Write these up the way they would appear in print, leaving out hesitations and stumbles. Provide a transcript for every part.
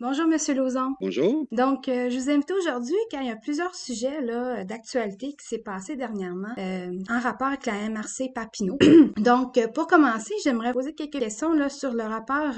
Bonjour, Monsieur Lauzon. Bonjour. Donc, je vous invite aujourd'hui car il y a plusieurs sujets là d'actualité qui s'est passé dernièrement en rapport avec la MRC Papineau. Donc, pour commencer, j'aimerais poser quelques questions là sur le rapport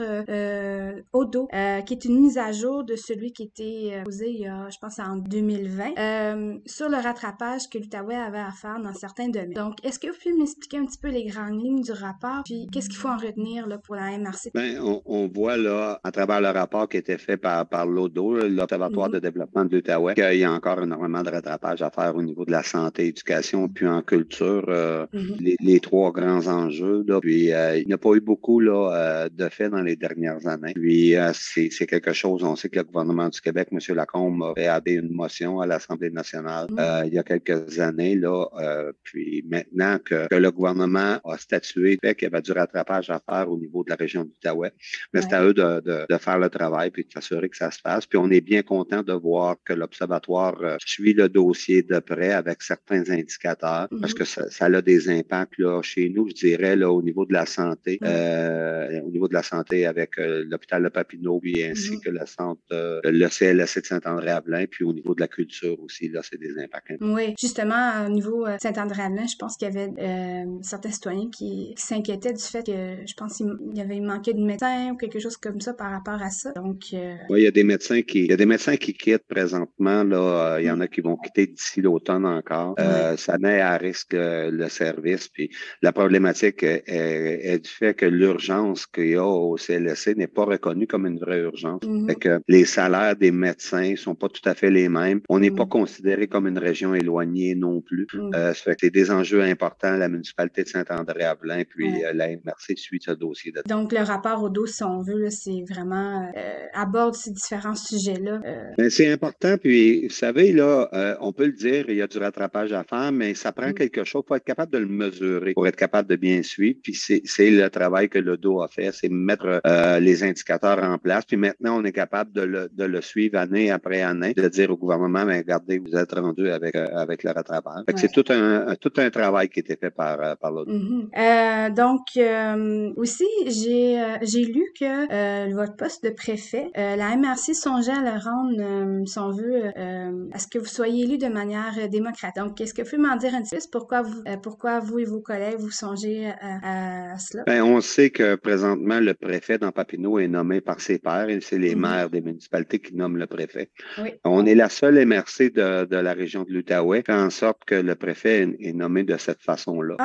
Odo, qui est une mise à jour de celui qui était posé il y a, je pense, en 2020, sur le rattrapage que l'Outaouais avait à faire dans certains domaines. Donc, est-ce que vous pouvez m'expliquer un petit peu les grandes lignes du rapport, puis qu'est-ce qu'il faut en retenir là pour la MRC? Ben, on voit là, à travers le rapport qui a été fait par l'ODO, l'Observatoire de développement de l'Outaouais, qu'il y a encore énormément de rattrapage à faire au niveau de la santé, éducation, puis en culture, les trois grands enjeux. Là. Puis, il n'y a pas eu beaucoup là, de faits dans les dernières années. Puis, c'est quelque chose, on sait que le gouvernement du Québec, M. Lacombe, a réalisé une motion à l'Assemblée nationale il y a quelques années. Là, puis maintenant que le gouvernement a statué fait qu'il y avait du rattrapage à faire au niveau de la région de l'Outaouais, mais c'est à eux de faire le travail puis de s'assurer que ça se fasse. Puis on est bien content de voir que l'Observatoire suit le dossier de près avec certains indicateurs parce que ça a des impacts là, chez nous, je dirais, là, au niveau de la santé, au niveau de la santé avec l'hôpital de Papineau, puis ainsi que le centre, le CLSC de Saint-André-Avelin, puis au niveau de la culture aussi, là, c'est des impacts. Oui, justement, au niveau Saint-André-Avelin, je pense qu'il y avait certains citoyens qui s'inquiétaient du fait que, je pense qu'il y avait manqué de médecins ou quelque chose comme ça par rapport à ça. Donc, oui, il y a des médecins qui quittent présentement. Là, il y en a qui vont quitter d'ici l'automne encore. Ça met à risque le service. Puis la problématique est du fait que l'urgence qu'il y a au CLSC n'est pas reconnue comme une vraie urgence. Fait que les salaires des médecins sont pas tout à fait les mêmes. On n'est pas considéré comme une région éloignée non plus. Ça fait que c'est des enjeux importants. La municipalité de Saint-André-Avelin, puis la MRC suit ce dossier. Donc, le rapport au dos, si on veut, là, c'est vraiment aborde ces différents sujets-là. Ben, c'est important, puis vous savez, là, on peut le dire, il y a du rattrapage à faire, mais ça prend quelque chose. Il faut être capable de le mesurer pour être capable de bien suivre. Puis c'est le travail que le DO a fait, c'est mettre les indicateurs en place. Puis maintenant, on est capable de le suivre année après année, de dire au gouvernement, mais regardez, vous êtes rendu avec le rattrapage. Fait que c'est tout un travail qui a été fait par le DO. Donc, aussi, j'ai lu que votre poste de préfet, la MRC songeait à le rendre, si on veut, à ce que vous soyez élu de manière démocratique. Donc, est-ce que vous pouvez m'en dire un petit peu plus pourquoi vous et vos collègues vous songez à cela? Ben, on sait que présentement, le préfet dans Papineau est nommé par ses pairs et c'est les maires des municipalités qui nomment le préfet. Oui. On est la seule MRC de la région de l'Outaouais, fait en sorte que le préfet est nommé de cette façon-là.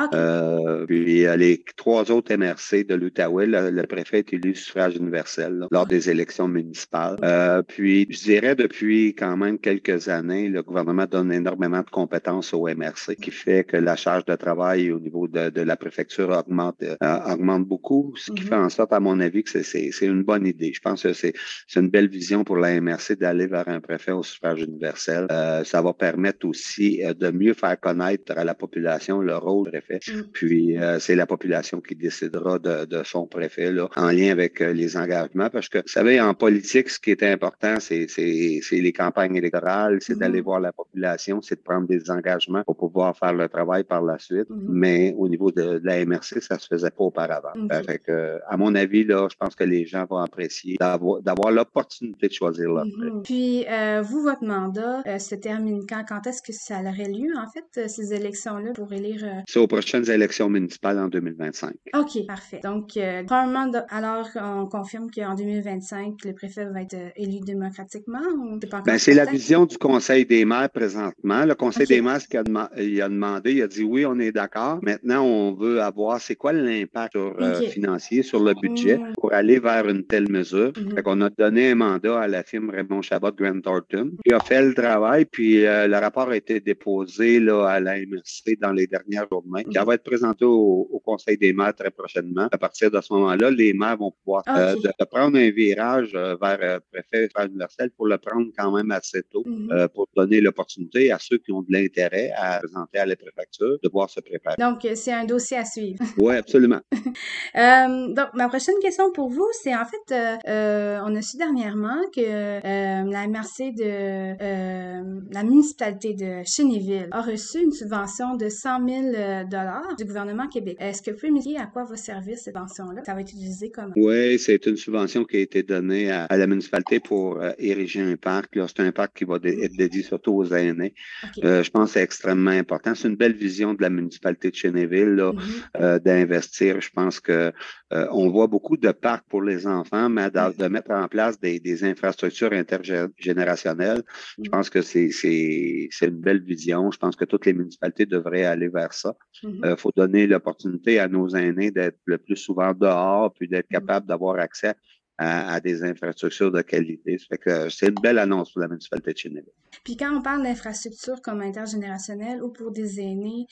Puis les trois autres MRC de l'Outaouais, le préfet est élu suffrage universel lors des élections municipales. Puis je dirais depuis quand même quelques années, le gouvernement donne énormément de compétences au MRC, qui fait que la charge de travail au niveau de la préfecture augmente beaucoup, ce qui fait en sorte, à mon avis, que c'est une bonne idée. Je pense que c'est une belle vision pour la MRC d'aller vers un préfet au suffrage universel. Ça va permettre aussi de mieux faire connaître à la population le rôle du préfet. Puis, c'est la population qui décidera de son préfet là, en lien avec les engagements. Parce que, vous savez, en politique, ce qui est important, c'est les campagnes électorales, c'est d'aller voir la population, c'est de prendre des engagements pour pouvoir faire le travail par la suite. Mais au niveau de la MRC, ça se faisait pas auparavant. Fait que, à mon avis, là, je pense que les gens vont apprécier d'avoir l'opportunité de choisir leur préfet. Puis, vous, votre mandat se termine quand? Quand est-ce que ça aurait lieu, en fait, ces élections-là pour élire... C'est aux prochaines élections municipales en 2025. OK, parfait. Donc, probablement, alors, on confirme qu'en 2025, le préfet va être élu démocratiquement ou c'est pas encore c'est la certain? vision du Conseil des maires présentement. Le Conseil des maires, ce qu'il a demandé, il a dit oui, on est d'accord. Maintenant, on veut avoir c'est quoi l'impact financier sur le budget pour aller vers une telle mesure. Fait qu'on a donné un mandat à la firme Raymond Chabot Grant Thornton qui a fait le travail, puis le rapport a été déposé là, à la MRC dans les dernières journées. Ça va être présenté au Conseil des maires très prochainement. À partir de ce moment-là, les maires vont pouvoir de prendre un virage vers préfet universel pour le prendre quand même assez tôt pour donner l'opportunité à ceux qui ont de l'intérêt à présenter à la préfecture de pouvoir se préparer. Donc, c'est un dossier à suivre. Oui, absolument. Donc, ma prochaine question pour vous, c'est en fait, on a su dernièrement que la MRC de la municipalité de Chénéville a reçu une subvention de 100 000 du gouvernement québécois. Est-ce que vous pouvez m'expliquer à quoi va servir cette subvention-là? Ça va être utilisé comment? Oui, c'est une subvention qui a été donnée à la municipalité pour ériger un parc. Là, c'est un parc qui va être dédié surtout aux aînés. OK. Je pense que c'est extrêmement important. C'est une belle vision de la municipalité de Chénéville là, d'investir. Je pense que on voit beaucoup de parcs pour les enfants, mais de mettre en place des infrastructures intergénérationnelles. Je pense que c'est une belle vision. Je pense que toutes les municipalités devraient aller vers ça. Faut donner l'opportunité à nos aînés d'être le plus souvent dehors, puis d'être capable d'avoir accès à des infrastructures de qualité. Ça fait que c'est une belle annonce pour la municipalité de Chénéville. Puis quand on parle d'infrastructures comme intergénérationnelles ou pour des aînés,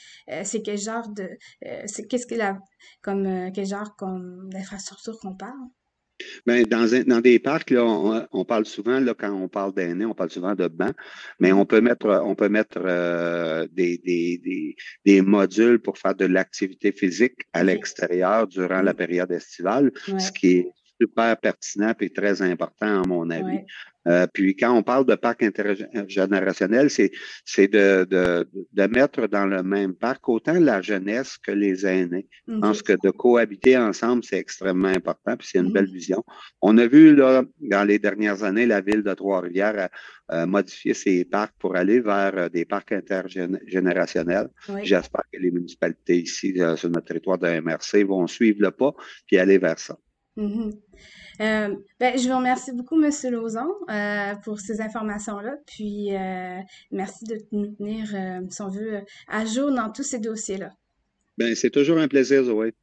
c'est quel genre de c'est qu'est-ce que la comme quel genre comme d'infrastructure qu'on parle? Ben, dans des parcs, là, on parle souvent, là, quand on parle d'aînés, on parle souvent de bancs, mais on peut mettre des modules pour faire de l'activité physique à l'extérieur durant la période estivale, ce qui est super pertinent et très important, à mon avis. Puis quand on parle de parc intergénérationnel, c'est de mettre dans le même parc autant la jeunesse que les aînés. Je pense que de cohabiter ensemble, c'est extrêmement important, puis c'est une belle vision. On a vu là, dans les dernières années, la ville de Trois-Rivières modifier ses parcs pour aller vers des parcs intergénérationnels. J'espère que les municipalités ici, sur notre territoire de MRC, vont suivre le pas puis aller vers ça. Je vous remercie beaucoup, M. Lauzon, pour ces informations-là. Puis, merci de nous tenir, si on veut, à jour dans tous ces dossiers-là. Ben, c'est toujours un plaisir, Zoé.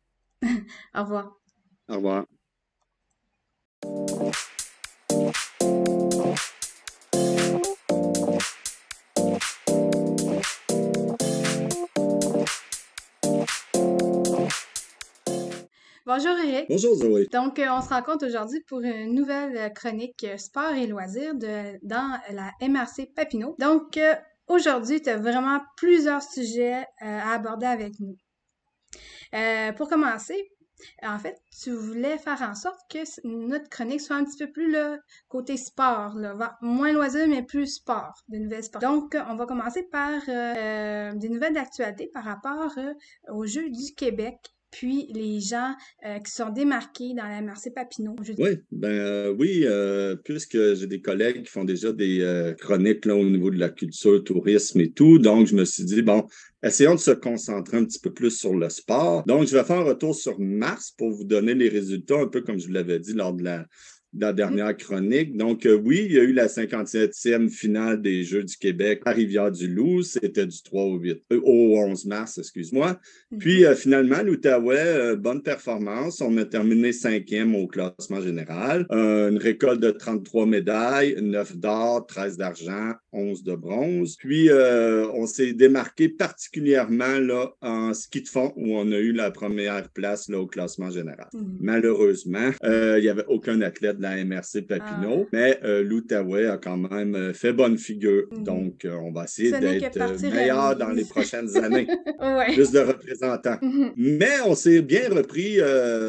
Au revoir. Au revoir. Bonjour Eric. Bonjour Zoé. Donc, on se rencontre aujourd'hui pour une nouvelle chronique sport et loisirs dans la MRC Papineau. Donc, aujourd'hui, tu as vraiment plusieurs sujets à aborder avec nous. Pour commencer, en fait, tu voulais faire en sorte que notre chronique soit un petit peu plus le côté sport, là, moins loisirs, mais plus sport, des nouvelles sports. Donc, on va commencer par des nouvelles d'actualité par rapport aux Jeux du Québec, puis les gens qui sont démarqués dans la MRC Papineau. Oui, puisque j'ai des collègues qui font déjà des chroniques là, au niveau de la culture, tourisme et tout, donc je me suis dit, bon, essayons de se concentrer un petit peu plus sur le sport. Donc, je vais faire un retour sur mars pour vous donner les résultats, un peu comme je vous l'avais dit lors de la dernière chronique. Donc, oui, il y a eu la 57e finale des Jeux du Québec à Rivière-du-Loup. C'était du 3 au 11 mars, excuse-moi. Puis, finalement, l'Outaouais, bonne performance. On a terminé 5e au classement général. Une récolte de 33 médailles, 9 d'or, 13 d'argent, 11 de bronze. Puis, on s'est démarqué particulièrement là, en ski de fond, où on a eu la première place là, au classement général. Malheureusement, il n'y avait aucun athlète de la MRC Papineau, mais l'Outaouais a quand même fait bonne figure. Donc, on va essayer d'être meilleur dans les prochaines années. Plus de représentants. Mais on s'est bien repris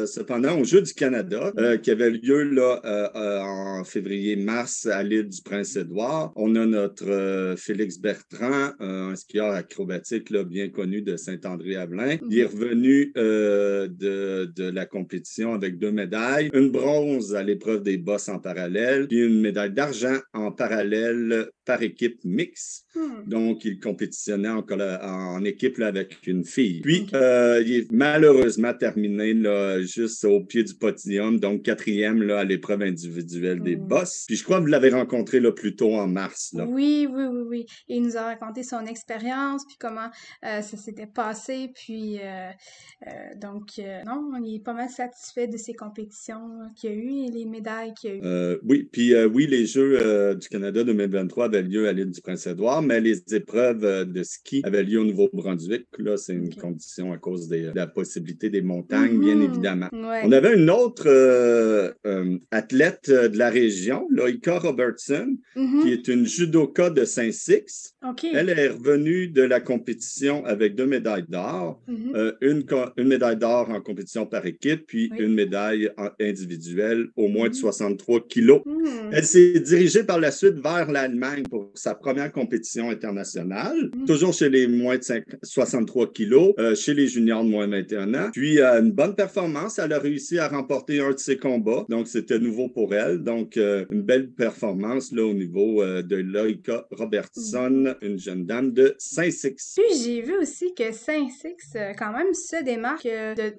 cependant aux Jeux du Canada qui avait lieu là, en février-mars à l'île du Prince-Édouard. On a notre Félix Bertrand, un skieur acrobatique là, bien connu de Saint-André-Avelin. Il est revenu de la compétition avec 2 médailles, une bronze à l'épreuve des bosses en parallèle, puis une médaille d'argent en parallèle par équipe mixte. Donc, il compétitionnait en équipe là, avec une fille. Puis, il est malheureusement terminé là, juste au pied du podium, donc 4e là, à l'épreuve individuelle des bosses. Puis, je crois que vous l'avez rencontré là, plus tôt en mars. Là. Oui. Il nous a raconté son expérience, puis comment ça s'était passé. Puis, non, on est pas mal satisfait de ces compétitions qu'il y a eu et les médailles qu'il y a eu. Oui, les Jeux du Canada 2023 avaient lieu à l'île du Prince-Édouard, mais les épreuves de ski avaient lieu au Nouveau-Brunswick. Là, c'est une condition à cause de la possibilité des montagnes, bien évidemment. On avait une autre athlète de la région, Loïka Robertson, qui est une judoka de Saint-Six. Elle est revenue de la compétition avec 2 médailles d'or, une médaille d'or en compétition par équipe, puis une médaille individuelle au moins de 63 kilos. Elle s'est dirigée par la suite vers l'Allemagne pour sa première compétition internationale, toujours chez les moins de 63 kilos, chez les juniors de moins de 21 ans. Puis, une bonne performance. Elle a réussi à remporter un de ses combats. Donc, c'était nouveau pour elle. Donc, une belle performance là, au niveau de Loïka Robertson, une jeune dame de Saint-Six. Puis, j'ai vu aussi que Saint-Six, quand même, se démarque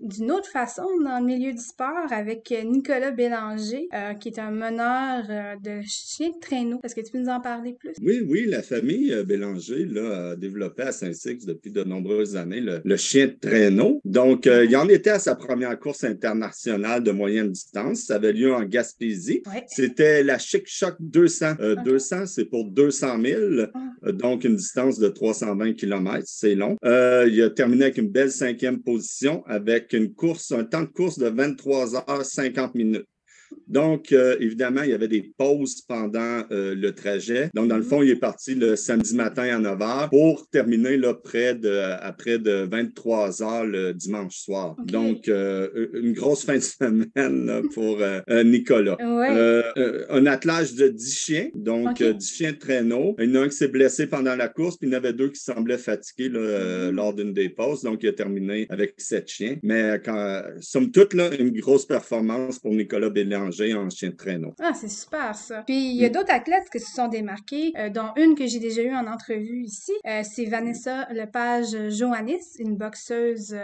d'une autre façon dans le milieu du sport avec Nicolas Bélanger, qui est un meneur de chiens de traîneau. Est-ce que tu peux nous en parler plus? Oui, la famille Bélanger là, a développé à Saint-Six depuis de nombreuses années le chien de traîneau. Donc, il en était à sa première course internationale de moyenne distance. Ça avait lieu en Gaspésie. Ouais. C'était la Chic Choc 200. 200, c'est pour 200 000, donc une distance de 320 km. C'est long. Il a terminé avec une belle 5e position avec un temps de course de 23h50. Donc, évidemment, il y avait des pauses pendant le trajet. Donc, dans le fond, il est parti le samedi matin à 9h pour terminer là, après de 23 heures le dimanche soir. Okay. Donc, une grosse fin de semaine là, pour Nicolas. Ouais. Un attelage de 10 chiens, donc 10 chiens de traîneau. Il y en a un qui s'est blessé pendant la course, puis il y en avait 2 qui semblaient fatigués là, lors d'une des pauses. Donc, il a terminé avec 7 chiens. Mais somme toute, là, une grosse performance pour Nicolas Bélanger en chien de traîneau. Ah, c'est super ça. Puis il y a d'autres athlètes qui se sont démarqués, dont une que j'ai déjà eue en entrevue ici. C'est Vanessa Lepage-Joannis, une boxeuse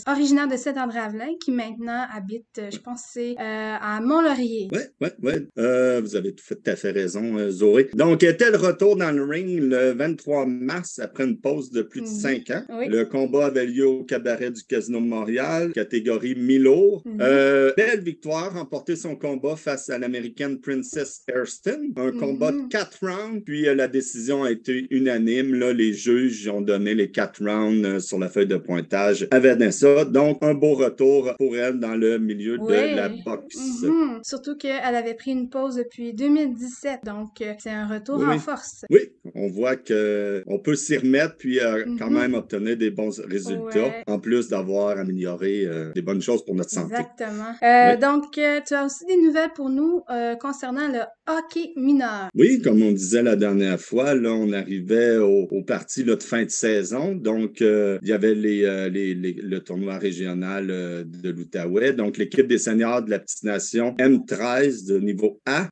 originaire de Saint-André-Avelin qui maintenant habite, je pense, c'est à Mont-Laurier. Oui. Vous avez tout à fait raison, Zoé. Donc, était le retour dans le ring le 23 mars après une pause de plus de 5 ans. Oui. Le combat avait lieu au cabaret du Casino de Montréal, catégorie mi-lourd. Belle victoire, remporté son combat face à l'Américaine Princess Airston. Un combat de 4 rounds, puis la décision a été unanime. Là, les juges ont donné les 4 rounds sur la feuille de pointage à Vanessa. Donc, un beau retour pour elle dans le milieu de la boxe. Surtout qu'elle avait pris une pause depuis 2017, donc c'est un retour en force. Oui, on voit qu'on peut s'y remettre puis quand même obtenir des bons résultats, en plus d'avoir amélioré des bonnes choses pour notre santé. Exactement. Donc, tu as aussi des nouvelles pour nous concernant le hockey mineur. Oui, comme on disait la dernière fois, là, on arrivait aux parties là, de fin de saison. Donc, il y avait le tournoi régional de l'Outaouais. Donc, l'équipe des seniors de la petite nation M13 de niveau A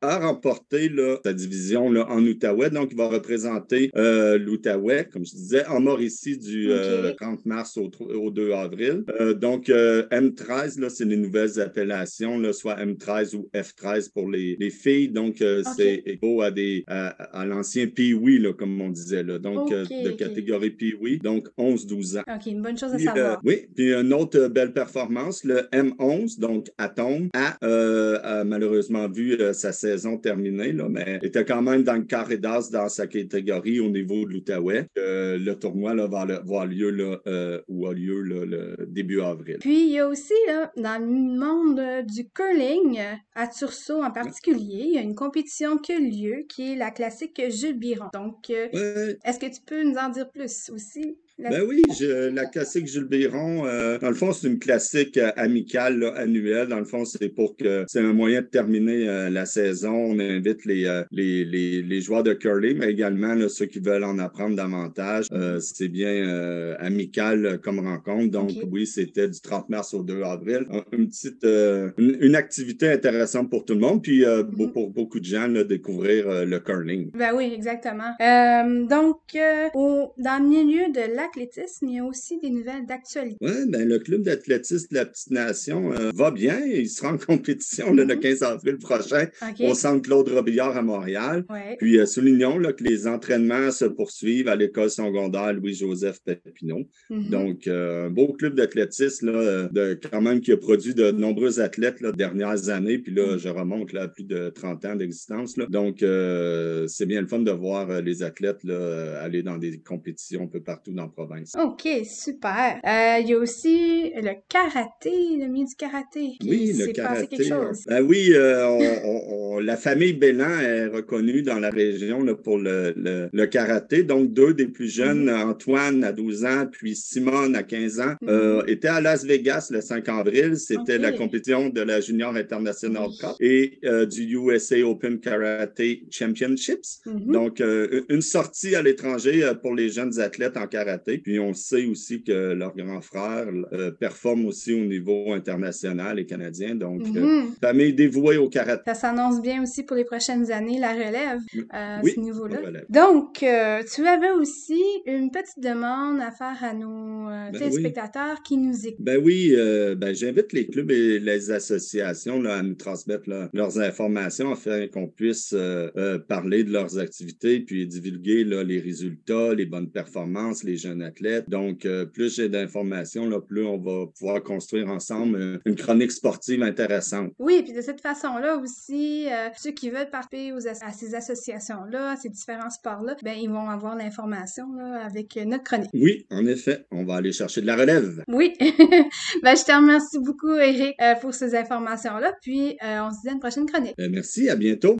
a remporté là, sa division là, en Outaouais. Donc, il va représenter l'Outaouais, comme je disais, en Mauricie du 30 mars au 2 avril. Donc, M13, là, c'est les nouvelles appellations, là, soit M13 ou F13 pour les filles. Donc, c'est égal à l'ancien Pee-Wee, là, comme on disait. Là. Donc, de catégorie Pee-Wee, donc 11-12 ans. OK, une bonne chose à savoir. Oui, puis une autre belle performance, le M11, donc Atome, a malheureusement vu sa saison terminée, là, mais était quand même dans le carré d'as dans sa catégorie au niveau de l'Outaouais. Le tournoi là, va avoir lieu là, ou a lieu là, le début avril. Puis, il y a aussi, là, dans le monde du curling, à Tursault en particulier, il y a une compétition qui a lieu, qui est la classique Jules Biron. Donc, est-ce que tu peux nous en dire plus aussi? Ben oui, la classique Jules Biron, dans le fond, c'est une classique amicale là, annuelle. Dans le fond, c'est un moyen de terminer la saison. On invite les joueurs de curling, mais également là, ceux qui veulent en apprendre davantage. C'est bien amical comme rencontre. Donc oui, c'était du 30 mars au 2 avril. Une activité intéressante pour tout le monde, puis pour beaucoup de gens là, découvrir le curling. Ben oui, exactement. Donc, dans le milieu de l'athlétisme, il y a aussi des nouvelles d'actualité. Oui, ben le club d'athlétisme de la petite nation va bien. Il sera en compétition là, le 15 avril prochain au centre Claude Robillard à Montréal. Puis soulignons là, que les entraînements se poursuivent à l'école secondaire Louis-Joseph Papineau. Donc, un beau club d'athlétisme là, quand même qui a produit de nombreux athlètes là, dernières années. Puis là, je remonte là, à plus de 30 ans d'existence. Là. Donc, c'est bien le fun de voir les athlètes là, aller dans des compétitions un peu partout dans province. OK, super. Il y a aussi le karaté, le milieu du karaté, Oui, qui le s'est passé quelque karaté. chose. Ben oui, la famille Bélan est reconnue dans la région là, pour le karaté. Donc, deux des plus jeunes, Antoine à 12 ans, puis Simone à 15 ans, étaient à Las Vegas le 5 avril. C'était la compétition de la Junior International Cup et du USA Open Karate Championships. Donc, une sortie à l'étranger pour les jeunes athlètes en karaté. Puis, on sait aussi que leur grand frère performe aussi au niveau international et canadien. Donc, famille dévouée au karaté. Ça s'annonce bien aussi pour les prochaines années, la relève à ce niveau-là. Relève. Donc, tu avais aussi une petite demande à faire à nos téléspectateurs qui nous écoutent. Ben oui, j'invite les clubs et les associations là, à nous transmettre là, leurs informations afin qu'on puisse parler de leurs activités puis divulguer là, les résultats, les bonnes performances, les jeunes athlètes. Donc, plus j'ai d'informations, là, plus on va pouvoir construire ensemble une chronique sportive intéressante. Oui, puis de cette façon-là aussi, ceux qui veulent participer à ces associations-là, à ces différents sports-là, ben ils vont avoir l'information là, avec notre chronique. Oui, en effet, on va aller chercher de la relève. Oui, je te remercie beaucoup, Éric, pour ces informations-là, puis on se dit à une prochaine chronique. Merci, à bientôt.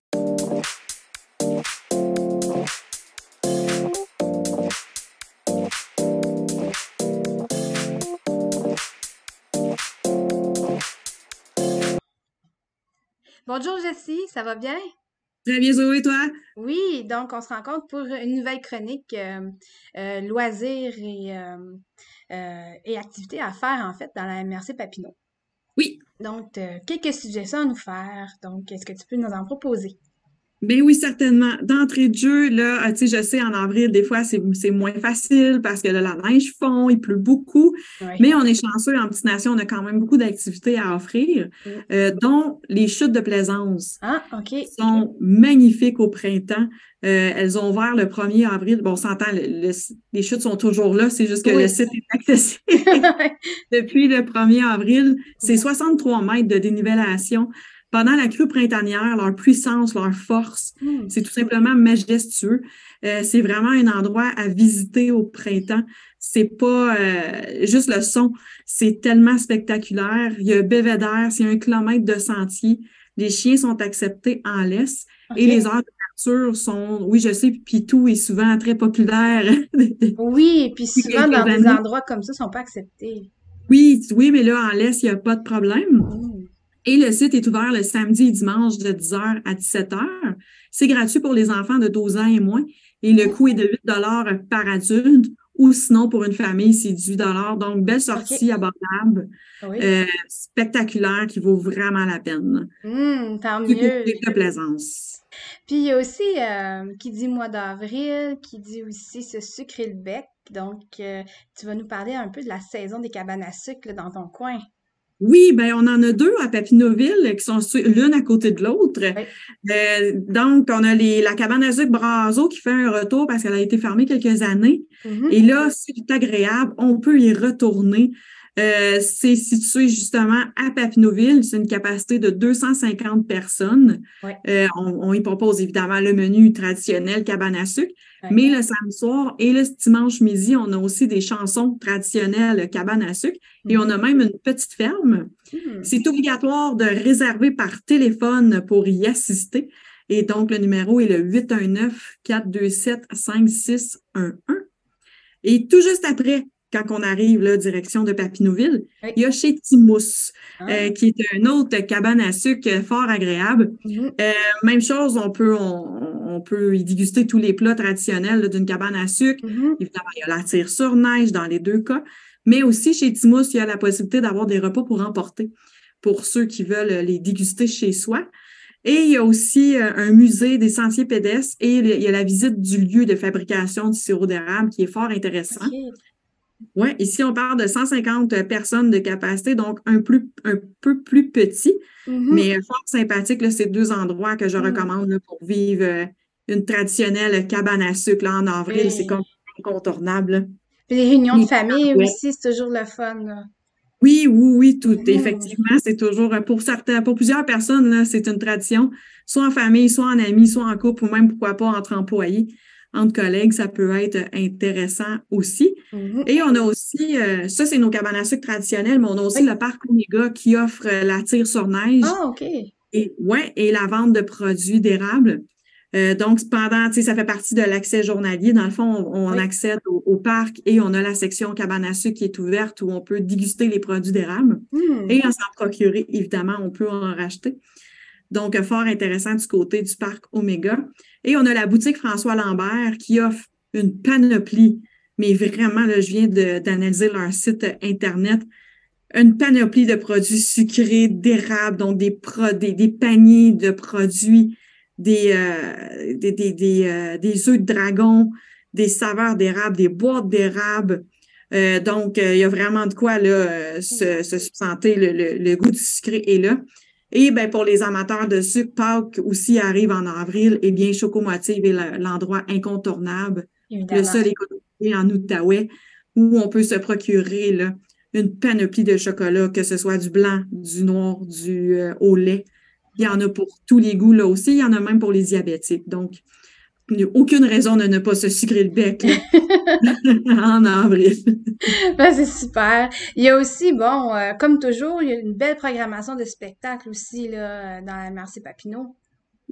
Bonjour Jessie, ça va bien? Très bien, Zoé, toi? Oui, donc on se rencontre pour une nouvelle chronique loisirs et activités à faire en fait dans la MRC Papineau. Oui. Donc, quelques suggestions à nous faire. Donc, est-ce que tu peux nous en proposer? Ben oui, certainement. D'entrée de jeu, là, tu sais, je sais, en avril, des fois, c'est moins facile parce que là, la neige fond, il pleut beaucoup. Oui. Mais on est chanceux, en Petite Nation, on a quand même beaucoup d'activités à offrir, dont les chutes de plaisance. Ah, OK. Sont magnifiques au printemps. Elles ont ouvert le 1er avril. Bon, on s'entend, les chutes sont toujours là, c'est juste que le site est accessible depuis le 1er avril. C'est 63 mètres de dénivellation. Pendant la crue printanière, leur puissance, leur force, c'est tout simplement majestueux. C'est vraiment un endroit à visiter au printemps. C'est pas juste le son, c'est tellement spectaculaire. Il y a belvédère, c'est 1 kilomètre de sentier. Les chiens sont acceptés en laisse et les heures d'ouverture sont, oui, je sais, Pitou est souvent très populaire. Oui, puis souvent dans des endroits comme ça, ils sont pas acceptés. Oui, mais là, en laisse, il n'y a pas de problème. Et le site est ouvert le samedi et dimanche de 10h à 17h. C'est gratuit pour les enfants de 12 ans et moins. Et le coût est de 8 $ par adulte. Ou sinon, pour une famille, c'est 18 $. Donc, belle sortie abordable, spectaculaire, qui vaut vraiment la peine. Tant mieux. De plaisance. Puis, il y a aussi, qui dit mois d'avril, qui dit aussi se sucrer le bec. Donc, tu vas nous parler un peu de la saison des cabanes à sucre là, dans ton coin. Oui, ben on en a 2 à Papineauville qui sont l'une à côté de l'autre. Donc, on a la cabane à sucre Brazo qui fait un retour parce qu'elle a été fermée quelques années. Et là, c'est agréable, on peut y retourner. C'est situé justement à Papineauville. C'est une capacité de 250 personnes. On y propose évidemment le menu traditionnel cabane à sucre. Mais le samedi soir et le dimanche midi, on a aussi des chansons traditionnelles cabane à sucre. Et on a même une petite ferme. C'est obligatoire de réserver par téléphone pour y assister. Et donc, le numéro est le 819-427-5611. Et tout juste après, quand on arrive là, direction de Papineauville, il y a chez Timousse, qui est une autre cabane à sucre fort agréable. Même chose, on peut y déguster tous les plats traditionnels d'une cabane à sucre. Évidemment, il y a la tire sur neige dans les 2 cas. Mais aussi, chez Timousse, il y a la possibilité d'avoir des repas pour emporter pour ceux qui veulent les déguster chez soi. Et il y a aussi un musée des sentiers pédestres et il y a la visite du lieu de fabrication du sirop d'érable qui est fort intéressant. Oui, ici, on parle de 150 personnes de capacité, donc un peu plus petit, mais fort sympathique. Là, c'est 2 endroits que je recommande là, pour vivre une traditionnelle cabane à sucre là, en avril. C'est comme incontournable. Puis les réunions de famille aussi, c'est toujours le fun. Là. Oui, tout. Effectivement, c'est toujours, pour plusieurs personnes, là, c'est une tradition, soit en famille, soit en amis, soit en couple, ou même, pourquoi pas, entre employés. entre collègues, ça peut être intéressant aussi. Et on a aussi, ça c'est nos cabanes à sucre traditionnelles, mais on a aussi le parc Omega qui offre la tire sur neige. Ah, OK. Et la vente de produits d'érable. Donc, tu sais, ça fait partie de l'accès journalier. Dans le fond, on accède au parc et on a la section cabane à sucre qui est ouverte où on peut déguster les produits d'érable. Et en s'en procurer, évidemment, on peut en racheter. Donc, fort intéressant du côté du parc Omega. Et on a la boutique François Lambert qui offre une panoplie, mais vraiment, là, je viens d'analyser leur site Internet, une panoplie de produits sucrés, d'érable, donc des paniers de produits, des œufs de dragon, des saveurs d'érable, des boîtes d'érable. Donc, il y a vraiment de quoi là, se sentir le goût du sucré est là. Et ben pour les amateurs de sucre, Pâques aussi arrive en avril. Et bien, Chocomotive est l'endroit incontournable, Évidemment. le seul économique en Outaouais, où on peut se procurer là, une panoplie de chocolat, que ce soit du blanc, du noir, du au lait. Il y en a pour tous les goûts là aussi. Il y en a même pour les diabétiques. Donc, il n'y a aucune raison de ne pas se sucrer le bec là, en avril. Ben, c'est super. Il y a aussi, bon, comme toujours, il y a une belle programmation de spectacles aussi là, dans la MRC Papineau.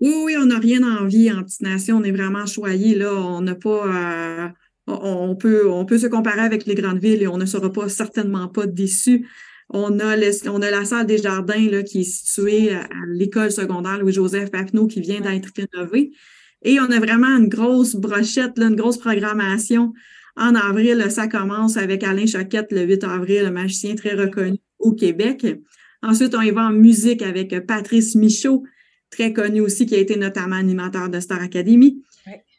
Oui, on n'a rien envie en petite nation. On est vraiment choyés, là. On n'a pas... on peut se comparer avec les grandes villes et on ne sera certainement pas déçus. On a la salle des jardins là, qui est située à l'école secondaire Louis-Joseph Papineau qui vient d'être rénovée. Et on a vraiment une grosse brochette, là, une grosse programmation. En avril, là, ça commence avec Alain Choquette le 8 avril, un magicien très reconnu au Québec. Ensuite, on y va en musique avec Patrice Michaud, très connu aussi, qui a été notamment animateur de Star Academy.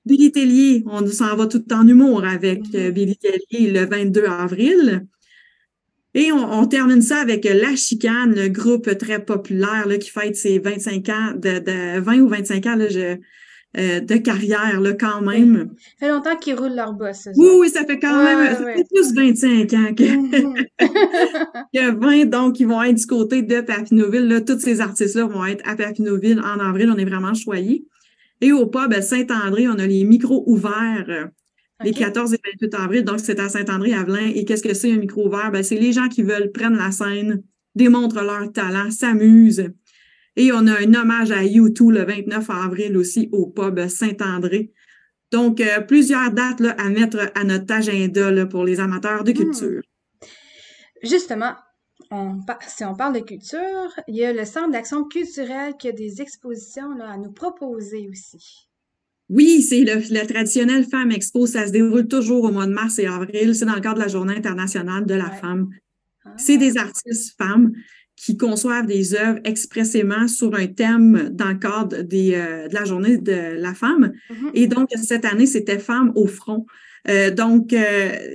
Billy Tellier, on s'en va tout en humour avec Billy Tellier le 22 avril. Et on termine ça avec La Chicane, le groupe très populaire là, qui fête ses 25 ans, de 20 ou 25 ans là, de carrière là, quand même. Ça fait longtemps qu'ils roulent leur boss. Oui, ça fait quand même ça fait plus 25 ans que 20, donc ils vont être du côté de Papineauville. Là, tous ces artistes-là vont être à Papineauville en avril. On est vraiment choyés. Et au pub Saint-André, on a les micros ouverts les 14 et 28 avril. Donc, c'est à Saint-André-Avelin. Et qu'est-ce que c'est un micro ouvert? Ben, c'est les gens qui veulent prendre la scène, démontrent leur talent, s'amusent. Et on a un hommage à U2 le 29 avril aussi au pub Saint-André. Donc, plusieurs dates là, à mettre à notre agenda là, pour les amateurs de culture. Justement, si on parle de culture, il y a le Centre d'action culturelle qui a des expositions là, à nous proposer aussi. Oui, c'est le traditionnel Femme Expo. Ça se déroule toujours au mois de mars et avril. C'est dans le cadre de la Journée internationale de la femme. C'est des artistes femmes qui conçoivent des œuvres expressément sur un thème dans le cadre de la Journée de la femme. Et donc, cette année, c'était Femmes au front. Donc,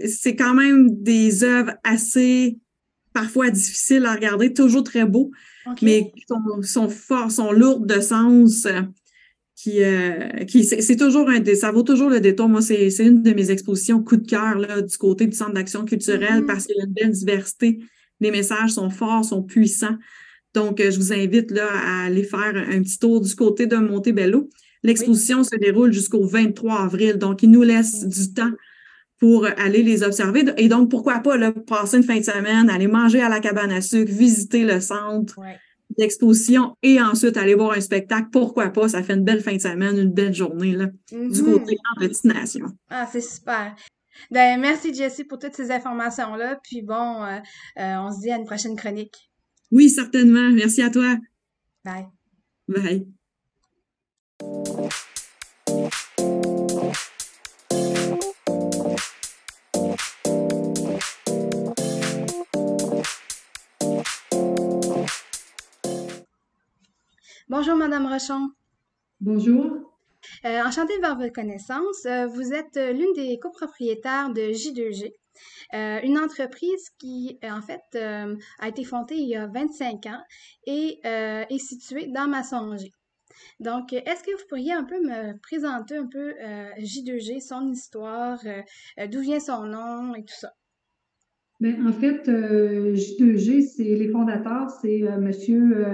c'est quand même des œuvres assez parfois difficiles à regarder, toujours très beaux, mais qui sont forts, sont lourdes de sens. C'est toujours ça vaut toujours le détour. Moi, c'est une de mes expositions coup de cœur là, du côté du Centre d'action culturelle parce qu'il y a une belle diversité. Les messages sont forts, sont puissants. Donc, je vous invite là, à aller faire un petit tour du côté de Montebello. L'exposition se déroule jusqu'au 23 avril. Donc, il nous laisse du temps pour aller les observer. Et donc, pourquoi pas là, passer une fin de semaine, aller manger à la cabane à sucre, visiter le centre d'exposition et ensuite aller voir un spectacle. Pourquoi pas? Ça fait une belle fin de semaine, une belle journée là, du côté de destination. Ah, c'est super. Ben, merci Jessie pour toutes ces informations-là. Puis bon, on se dit à une prochaine chronique. Oui, certainement. Merci à toi. Bye. Bye. Bonjour, Madame Rochon. Bonjour. Enchantée de votre connaissance. Vous êtes l'une des copropriétaires de J2G, une entreprise qui, en fait, a été fondée il y a 25 ans et est située dans Massonger. Donc, est-ce que vous pourriez un peu me présenter un peu J2G, son histoire, d'où vient son nom et tout ça? Bien, en fait, J2G, c'est les fondateurs, c'est M.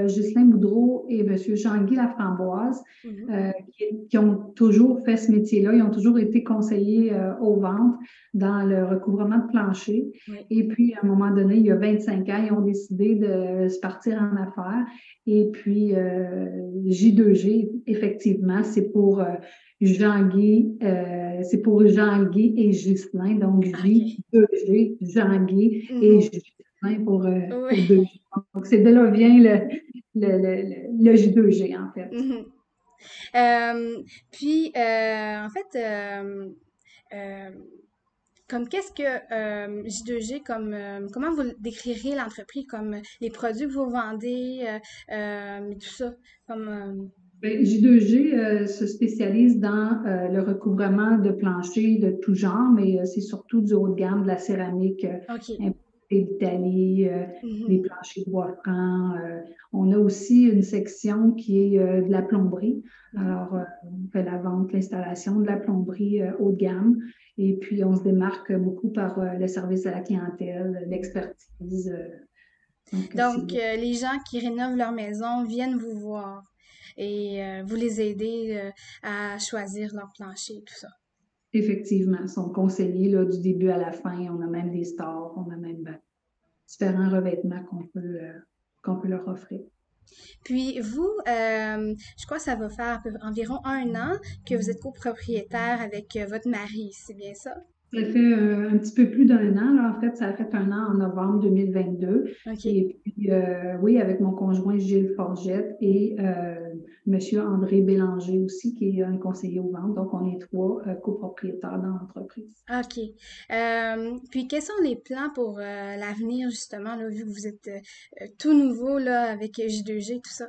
Ghislain Boudreau et M. Jean-Guy Laframboise, qui ont toujours fait ce métier-là. Ils ont toujours été conseillers aux ventes dans le recouvrement de plancher. Oui. Et puis, à un moment donné, il y a 25 ans, ils ont décidé de se partir en affaires. Et puis, J2G, effectivement, c'est pour Jean-Guy, c'est pour Jean-Guy et Ghislain, donc J2G, Jean-Guy et Ghislain pour 2G. Donc, c'est de là vient le J2G, en fait. Puis, en fait, comme qu'est-ce que J2G, comment vous décririez l'entreprise, comme les produits que vous vendez, tout ça, comme... J2G se spécialise dans le recouvrement de planchers de tout genre, mais c'est surtout du haut de gamme, de la céramique importée d'Italie, des planchers de bois franc. On a aussi une section qui est de la plomberie. Alors, on fait la vente, l'installation de la plomberie haut de gamme. Et puis, on se démarque beaucoup par le service à la clientèle, l'expertise. Donc les gens qui rénovent leur maison viennent vous voir et vous les aidez à choisir leur plancher, tout ça. Effectivement, ils sont conseillés là, du début à la fin. On a même des stores, on a même différents revêtements qu'on peut leur offrir. Puis vous, je crois que ça va faire environ 1 an que vous êtes copropriétaire avec votre mari, c'est bien ça? Ça fait un petit peu plus d'1 an. Là. En fait, ça a fait 1 an en novembre 2022. Et puis, oui, avec mon conjoint Gilles Forgette et M. André Bélanger aussi, qui est un conseiller aux ventes. Donc, on est 3 copropriétaires dans l'entreprise. OK. Puis, quels sont les plans pour l'avenir, justement, là, vu que vous êtes tout nouveau là, avec J2G, tout ça?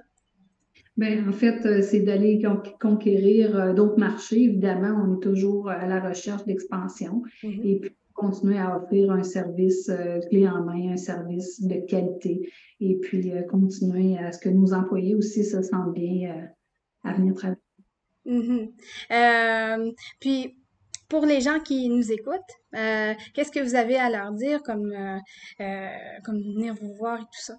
Bien, en fait, c'est d'aller conquérir d'autres marchés. Évidemment, on est toujours à la recherche d'expansion et puis continuer à offrir un service clé en main, un service de qualité et puis continuer à ce que nos employés aussi se sentent bien à venir travailler. Puis, pour les gens qui nous écoutent, qu'est-ce que vous avez à leur dire comme venir vous voir et tout ça?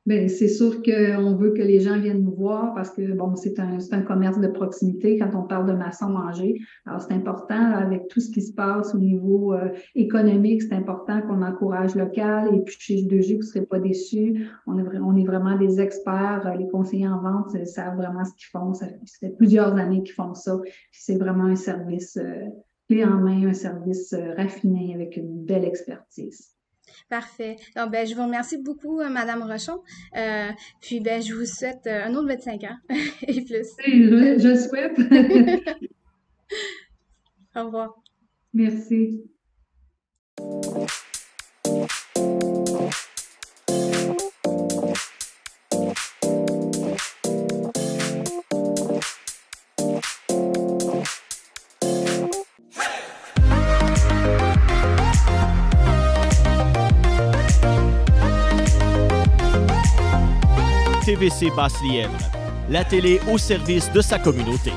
Bien, c'est sûr qu'on veut que les gens viennent nous voir parce que, bon, c'est un commerce de proximité quand on parle de maçon-manger. Alors, c'est important, là, avec tout ce qui se passe au niveau économique, c'est important qu'on encourage local. Et puis, chez J2G, vous ne serez pas déçus. On est vraiment des experts. Les conseillers en vente savent vraiment ce qu'ils font. Ça fait plusieurs années qu'ils font ça. Puis c'est vraiment un service clé en main, un service raffiné avec une belle expertise. Parfait. Donc, je vous remercie beaucoup, Madame Rochon. Puis, je vous souhaite un autre 25 ans et plus. Je souhaite. Au revoir. Merci. TVC Basse-Lièvre, la télé au service de sa communauté.